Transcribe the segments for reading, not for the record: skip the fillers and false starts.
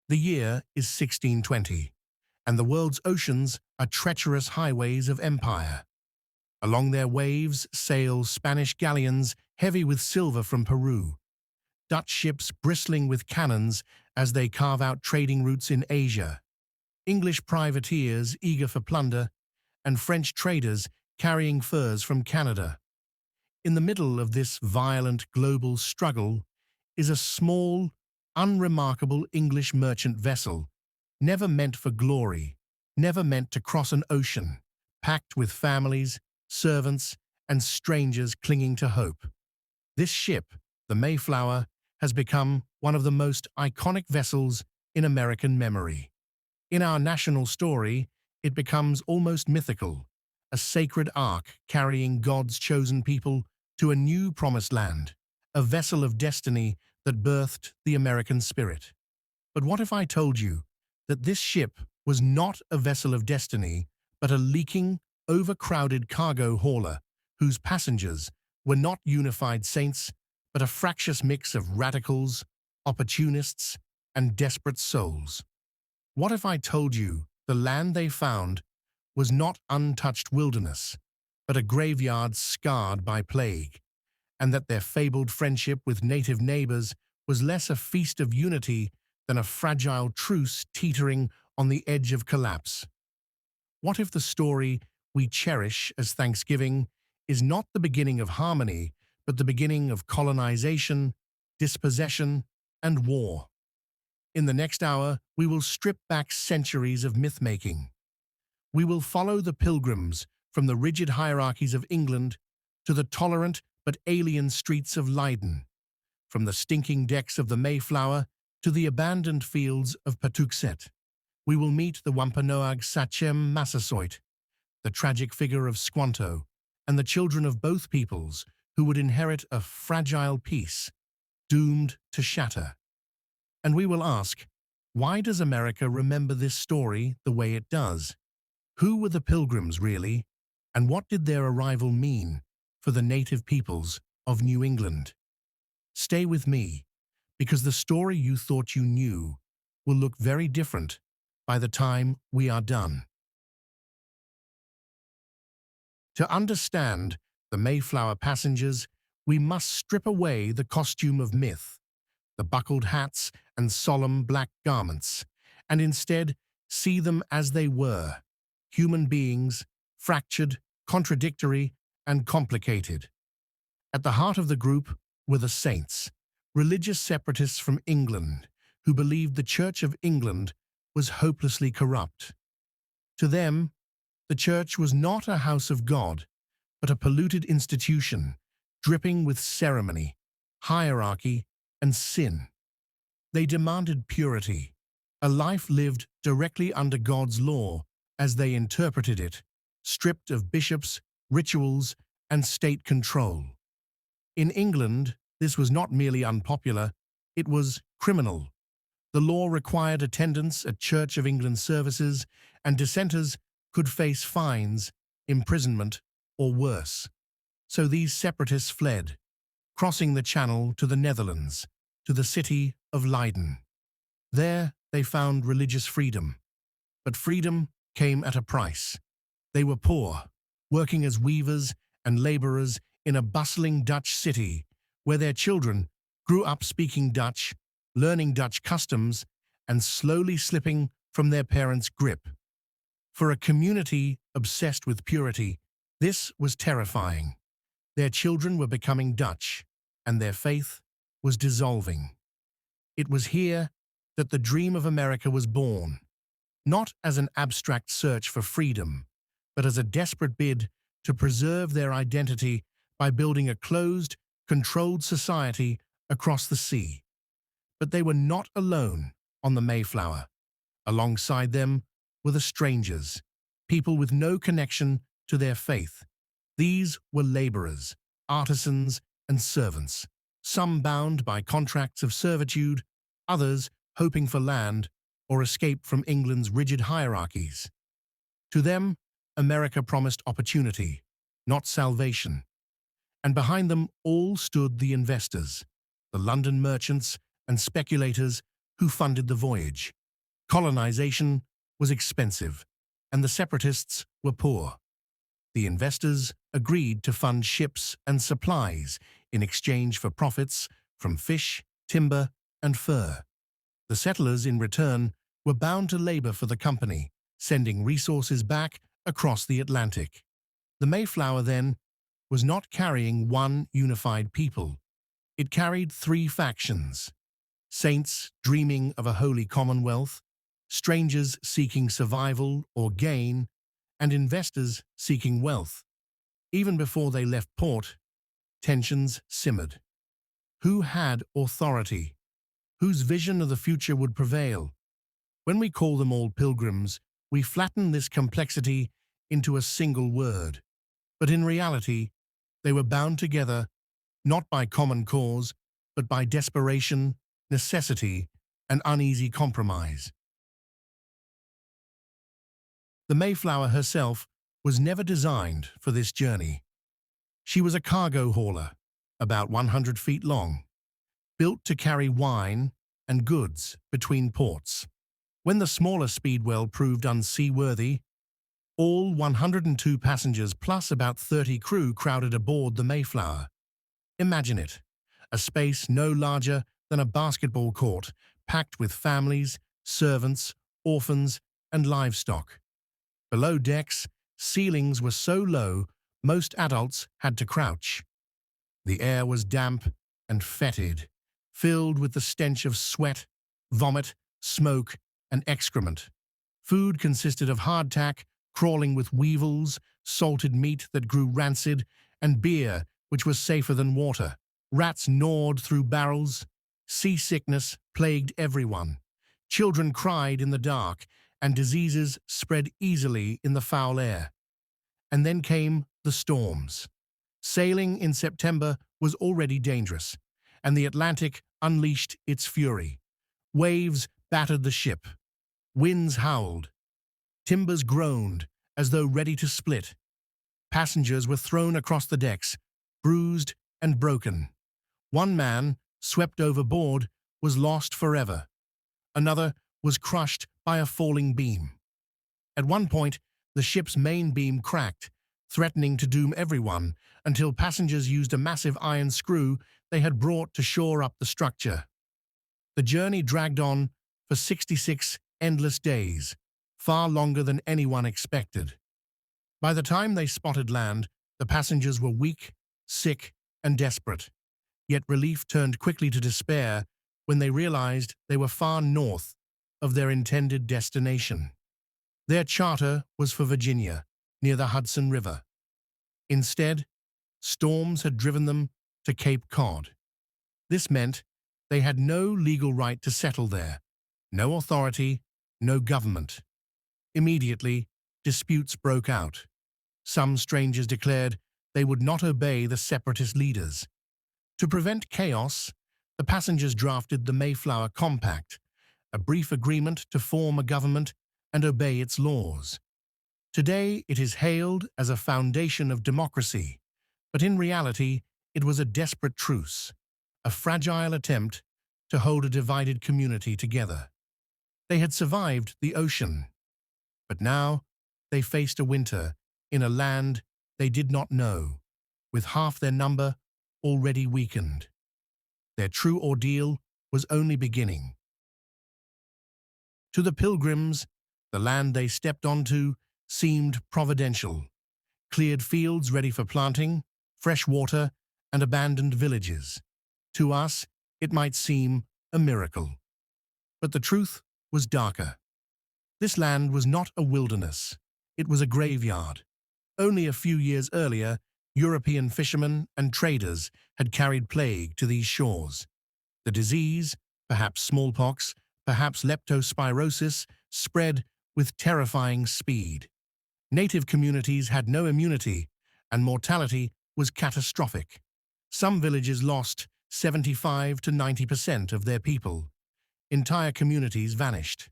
The year is 1620, and the world's oceans are treacherous highways of empire. Along their waves sail Spanish galleons heavy with silver from Peru, Dutch ships bristling with cannons as they carve out trading routes in Asia, English privateers eager for plunder, and French traders carrying furs from Canada. In the middle of this violent global struggle is a small, unremarkable English merchant vessel, never meant for glory, never meant to cross an ocean, packed with families, servants, and strangers clinging to hope. This ship, the Mayflower, has become one of the most iconic vessels in American memory. In our national story, it becomes almost mythical, a sacred ark carrying God's chosen people to a new promised land, a vessel of destiny that birthed the American spirit. But what if I told you that this ship was not a vessel of destiny, but a leaking, overcrowded cargo hauler whose passengers were not unified saints, but a fractious mix of radicals, opportunists, and desperate souls? What if I told you the land they found was not untouched wilderness, but a graveyard scarred by plague, and that their fabled friendship with native neighbors was less a feast of unity than a fragile truce teetering on the edge of collapse? What if the story we cherish as Thanksgiving is not the beginning of harmony, but the beginning of colonization, dispossession, and war? In the next hour, we will strip back centuries of myth-making. We will follow the Pilgrims from the rigid hierarchies of England to the tolerant but alien streets of Leiden, from the stinking decks of the Mayflower to the abandoned fields of Patuxet. We will meet the Wampanoag Sachem Massasoit, the tragic figure of Squanto, and the children of both peoples who would inherit a fragile peace, doomed to shatter. And we will ask, why does America remember this story the way it does? Who were the Pilgrims, really? And what did their arrival mean for the native peoples of New England? Stay with me, because the story you thought you knew will look very different by the time we are done. To understand the Mayflower passengers, we must strip away the costume of myth, the buckled hats and solemn black garments, and instead see them as they were, human beings, fractured, contradictory, and complicated. At the heart of the group were the saints, religious separatists from England, who believed the Church of England was hopelessly corrupt. To them, the church was not a house of God, but a polluted institution, dripping with ceremony, hierarchy, and sin. They demanded purity, a life lived directly under God's law as they interpreted it, stripped of bishops, rituals, and state control. In England, this was not merely unpopular, it was criminal. The law required attendance at Church of England services, and dissenters could face fines, imprisonment, or worse. So these separatists fled, crossing the Channel to the Netherlands, to the city of Leiden. There they found religious freedom. But freedom came at a price. They were poor, working as weavers and laborers in a bustling Dutch city, where their children grew up speaking Dutch, learning Dutch customs, and slowly slipping from their parents' grip. For a community obsessed with purity, this was terrifying. Their children were becoming Dutch, and their faith was dissolving. It was here that the dream of America was born, not as an abstract search for freedom, but as a desperate bid to preserve their identity by building a closed, controlled society across the sea. But they were not alone on the Mayflower. Alongside them were the strangers, people with no connection to their faith. These were laborers, artisans, and servants, some bound by contracts of servitude, others hoping for land or escape from England's rigid hierarchies. To them, America promised opportunity, not salvation. And behind them all stood the investors, the London merchants and speculators who funded the voyage. Colonization was expensive, and the separatists were poor. The investors agreed to fund ships and supplies in exchange for profits from fish, timber, and fur. The settlers, in return, were bound to labor for the company, sending resources back across the Atlantic. The Mayflower, then, was not carrying one unified people. It carried three factions: saints dreaming of a holy commonwealth, strangers seeking survival or gain, and investors seeking wealth. Even before they left port, tensions simmered. Who had authority? Whose vision of the future would prevail? When we call them all pilgrims, we flatten this complexity into a single word. But in reality, they were bound together not by common cause, but by desperation, necessity, and uneasy compromise. The Mayflower herself was never designed for this journey. She was a cargo hauler, about 100 feet long, built to carry wine and goods between ports. When the smaller Speedwell proved unseaworthy, all 102 passengers plus about 30 crew crowded aboard the Mayflower. Imagine it, a space no larger than a basketball court, packed with families, servants, orphans, and livestock. Below decks, ceilings were so low, most adults had to crouch. The air was damp and fetid, filled with the stench of sweat, vomit, smoke, and excrement. Food consisted of hardtack, crawling with weevils, salted meat that grew rancid, and beer, which was safer than water. Rats gnawed through barrels. Seasickness plagued everyone. Children cried in the dark, and diseases spread easily in the foul air. And then came the storms. Sailing in September was already dangerous, and the Atlantic unleashed its fury. Waves battered the ship. Winds howled. Timbers groaned as though ready to split. Passengers were thrown across the decks, bruised and broken. One man, swept overboard, was lost forever. Another was crushed by a falling beam. At one point, the ship's main beam cracked, threatening to doom everyone, until passengers used a massive iron screw they had brought to shore up the structure. The journey dragged on for 66 endless days, far longer than anyone expected. By the time they spotted land, the passengers were weak, sick, and desperate. Yet relief turned quickly to despair when they realized they were far north of their intended destination. Their charter was for Virginia, near the Hudson River. Instead, storms had driven them to Cape Cod. This meant they had no legal right to settle there, no authority, no government. Immediately, disputes broke out. Some strangers declared they would not obey the separatist leaders. To prevent chaos, the passengers drafted the Mayflower Compact, a brief agreement to form a government and obey its laws. Today, it is hailed as a foundation of democracy, but in reality, it was a desperate truce, a fragile attempt to hold a divided community together. They had survived the ocean, but now they faced a winter in a land they did not know, with half their number already weakened. Their true ordeal was only beginning. To the Pilgrims, the land they stepped onto seemed providential. Cleared fields ready for planting, fresh water, and abandoned villages. To us, it might seem a miracle. But the truth was darker. This land was not a wilderness. It was a graveyard. Only a few years earlier, European fishermen and traders had carried plague to these shores. The disease, perhaps smallpox, perhaps leptospirosis, spread with terrifying speed. Native communities had no immunity, and mortality was catastrophic. Some villages lost 75 to 90% of their people. Entire communities vanished.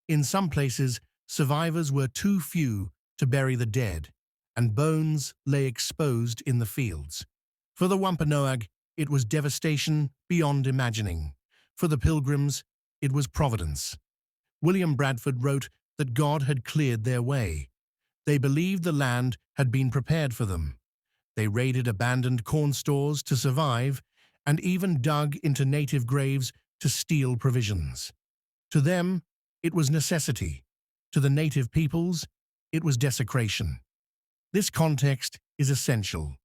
In some places, survivors were too few to bury the dead, and bones lay exposed in the fields. For the Wampanoag, it was devastation beyond imagining. For the Pilgrims, it was providence. William Bradford wrote that God had cleared their way. They believed the land had been prepared for them. They raided abandoned corn stores to survive and even dug into native graves to steal provisions. To them, it was necessity. To the native peoples, it was desecration. This context is essential.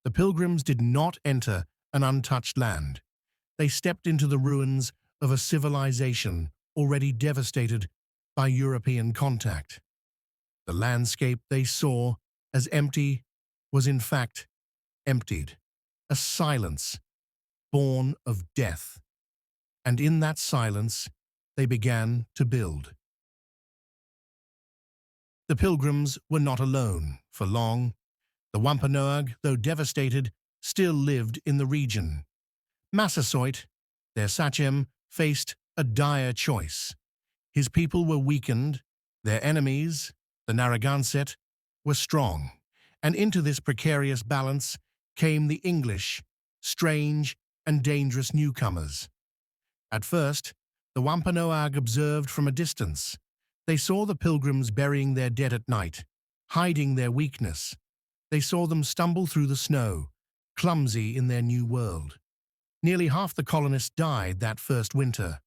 The Pilgrims did not enter an untouched land. They stepped into the ruins of a civilization already devastated by European contact. The landscape they saw as empty was in fact emptied, a silence born of death. And in that silence, they began to build. The Pilgrims were not alone for long. The Wampanoag, though devastated, still lived in the region. Massasoit, their sachem, faced a dire choice. His people were weakened, their enemies, the Narragansett, were strong, and into this precarious balance came the English, strange and dangerous newcomers. At first, the Wampanoag observed from a distance. They saw the Pilgrims burying their dead at night, hiding their weakness. They saw them stumble through the snow, clumsy in their new world. Nearly half the colonists died that first winter.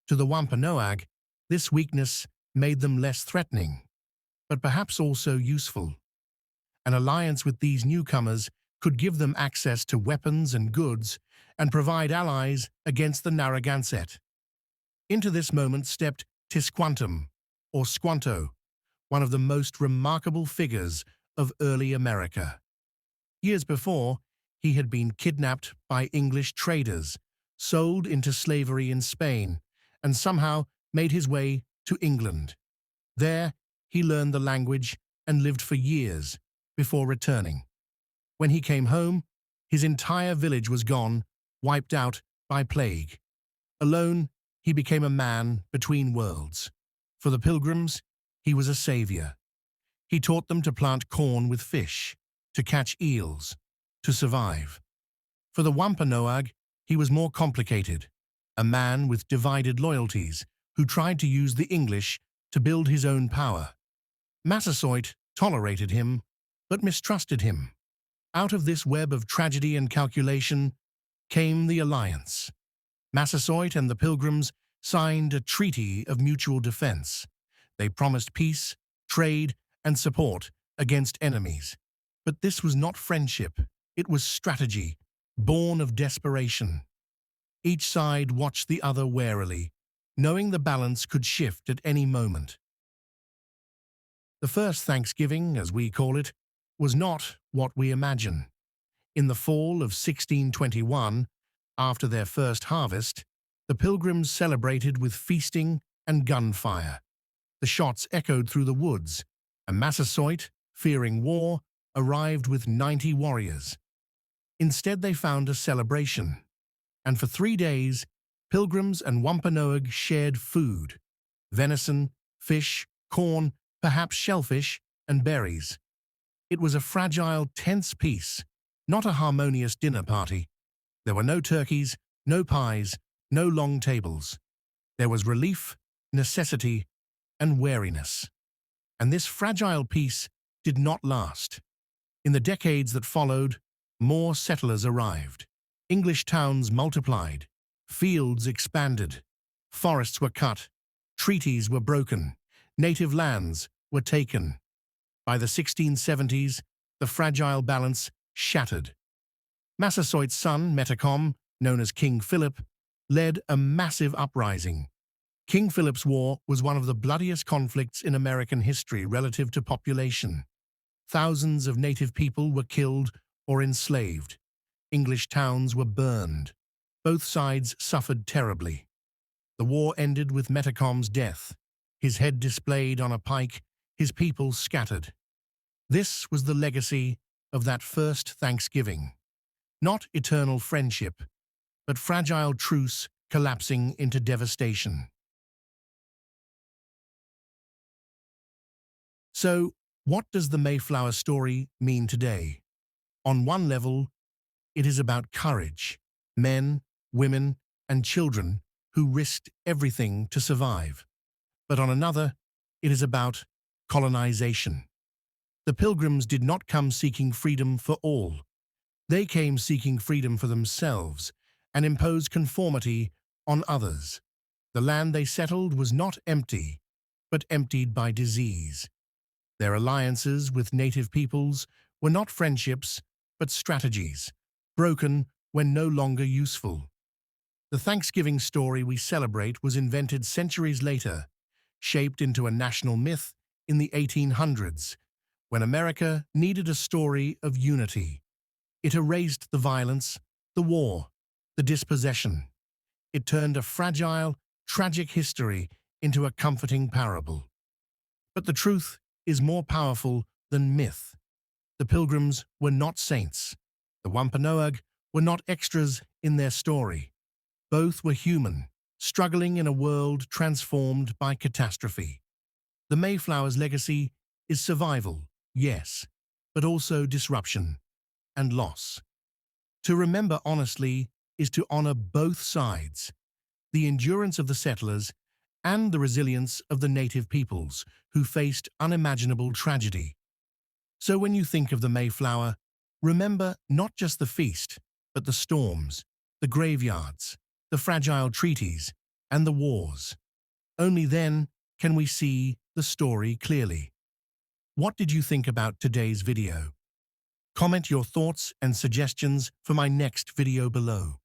To the Wampanoag, this weakness made them less threatening, but perhaps also useful. An alliance with these newcomers could give them access to weapons and goods and provide allies against the Narragansett. Into this moment stepped Tisquantum, or Squanto, one of the most remarkable figures of early America. Years before, he had been kidnapped by English traders, sold into slavery in Spain, and somehow made his way to England. There, he learned the language and lived for years before returning. When he came home, his entire village was gone, wiped out by plague. Alone, he became a man between worlds. For the Pilgrims, he was a savior. He taught them to plant corn with fish, to catch eels, to survive. For the Wampanoag, he was more complicated, a man with divided loyalties who tried to use the English to build his own power. Massasoit tolerated him, but mistrusted him. Out of this web of tragedy and calculation came the alliance. Massasoit and the Pilgrims signed a treaty of mutual defense. They promised peace, trade, and support against enemies. But this was not friendship. It was strategy, born of desperation. Each side watched the other warily, knowing the balance could shift at any moment. The first Thanksgiving, as we call it, was not what we imagine. In the fall of 1621, after their first harvest, the Pilgrims celebrated with feasting and gunfire. The shots echoed through the woods, and Massasoit, fearing war, arrived with 90 warriors. Instead, they found a celebration, and for 3 days, Pilgrims and Wampanoag shared food: venison, fish, corn, perhaps shellfish, and berries. It was a fragile, tense peace, not a harmonious dinner party. There were no turkeys, no pies, no long tables. There was relief, necessity, and wariness. And this fragile peace did not last. In the decades that followed, more settlers arrived. English towns multiplied, fields expanded, forests were cut, treaties were broken, native lands were taken. By the 1670s, the fragile balance shattered. Massasoit's son, Metacom, known as King Philip, led a massive uprising. King Philip's War was one of the bloodiest conflicts in American history relative to population. Thousands of native people were killed or enslaved. English towns were burned. Both sides suffered terribly. The war ended with Metacom's death, his head displayed on a pike, his people scattered. This was the legacy of that first Thanksgiving. Not eternal friendship, but fragile truce collapsing into devastation. So, what does the Mayflower story mean today? On one level, it is about courage, men, women, and children who risked everything to survive. but on another, it is about colonization. The Pilgrims did not come seeking freedom for all. They came seeking freedom for themselves and imposed conformity on others. The land they settled was not empty, but emptied by disease. Their alliances with native peoples were not friendships, but strategies, broken when no longer useful. The Thanksgiving story we celebrate was invented centuries later, shaped into a national myth in the 1800s, when America needed a story of unity. It erased the violence, the war, the dispossession. It turned a fragile, tragic history into a comforting parable. But the truth is more powerful than myth. The Pilgrims were not saints. The Wampanoag were not extras in their story. Both were human, struggling in a world transformed by catastrophe. The Mayflower's legacy is survival, yes, but also disruption and loss. To remember honestly is to honor both sides, the endurance of the settlers and the resilience of the native peoples who faced unimaginable tragedy. So when you think of the Mayflower, remember not just the feast, but the storms, the graveyards, the fragile treaties, and the wars. Only then can we see the story clearly. What did you think about today's video? Comment your thoughts and suggestions for my next video below.